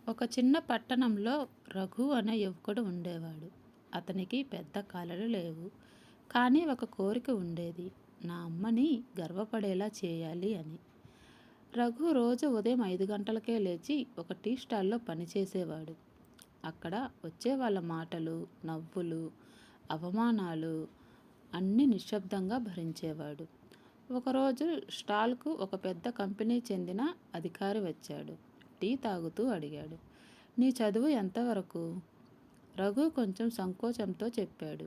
ఒక చిన్న పట్టణంలో రఘు అనే యువకుడు ఉండేవాడు. అతనికి పెద్ద కలలు లేవు. కానీ ఒక కోరిక ఉండేది. నా అమ్మని గర్వపడేలా చేయాలి అని. రఘు రోజు ఉదయం 5 గంటలకే లేచి ఒక టీ స్టాల్లో పనిచేసేవాడు. అక్కడ వచ్చే వాళ్ళ మాటలు, నవ్వులు, అవమానాలు అన్నీ నిశ్శబ్దంగా భరించేవాడు. ఒకరోజు స్టాల్కు ఒక పెద్ద కంపెనీ చెందిన అధికారి వచ్చాడు. టీ తాగుతూ అడిగాడు, నీ చదువు ఎంతవరకు? రఘు కొంచెం సంకోచంతో చెప్పాడు,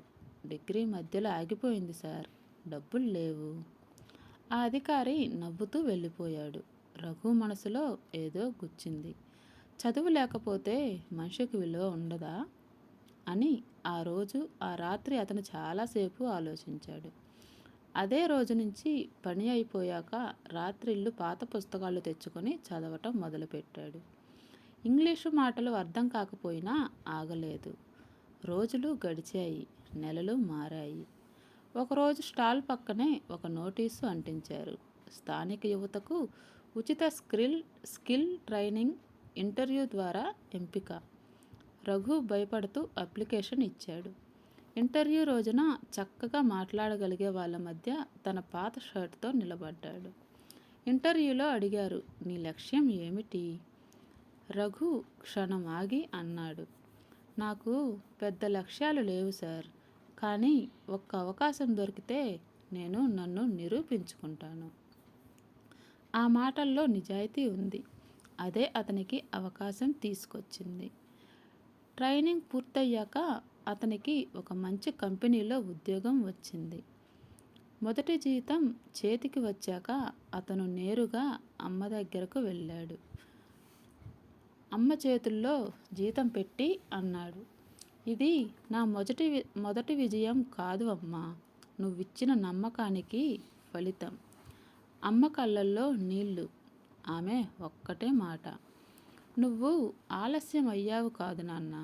డిగ్రీ మధ్యలో ఆగిపోయింది సార్, డబ్బులు లేవు. ఆ అధికారి నవ్వుతూ వెళ్ళిపోయాడు. రఘు మనసులో ఏదో గుచ్చింది. చదువు లేకపోతే మనిషికి విలువ ఉండదా అని ఆ రాత్రి అతను చాలాసేపు ఆలోచించాడు. అదే రోజు నుంచి పని అయిపోయాక రాత్రిళ్ళు పాత పుస్తకాలు తెచ్చుకొని చదవటం మొదలుపెట్టాడు. ఇంగ్లీషు మాటలు అర్థం కాకపోయినా ఆగలేదు. రోజులు గడిచాయి, నెలలు మారాయి. ఒకరోజు స్టాల్ పక్కనే ఒక నోటీసు అంటించారు. స్థానిక యువతకు ఉచిత స్కిల్ ట్రైనింగ్, ఇంటర్వ్యూ ద్వారా ఎంపిక. రఘు భయపడుతూ అప్లికేషన్ ఇచ్చాడు. ఇంటర్వ్యూ రోజున చక్కగా మాట్లాడగలిగే వాళ్ళ మధ్య తన పాత షర్ట్తో నిలబడ్డాడు. ఇంటర్వ్యూలో అడిగారు, నీ లక్ష్యం ఏమిటి? రఘు క్షణం ఆగి అన్నాడు, నాకు పెద్ద లక్ష్యాలు లేవు సార్, కానీ ఒక్క అవకాశం దొరికితే నేను నన్ను నిరూపించుకుంటాను. ఆ మాటల్లో నిజాయితీ ఉంది. అదే అతనికి అవకాశం తీసుకొచ్చింది. ట్రైనింగ్ పూర్తయ్యాక అతనికి ఒక మంచి కంపెనీలో ఉద్యోగం వచ్చింది. మొదటి జీతం చేతికి వచ్చాక అతను నేరుగా అమ్మ దగ్గరకు వెళ్ళాడు. అమ్మ చేతుల్లో జీతం పెట్టి అన్నాడు, ఇది నా మొదటి విజయం కాదు అమ్మా, నువ్విచ్చిన నమ్మకానికి ఫలితం. అమ్మ కళ్ళల్లో నీళ్లు. ఆమె ఒక్కటే మాట, నువ్వు ఆలస్యం అయ్యావు కాదు నాన్న,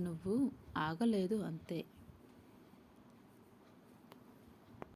నువ్వు ఆగలేదు అంతే.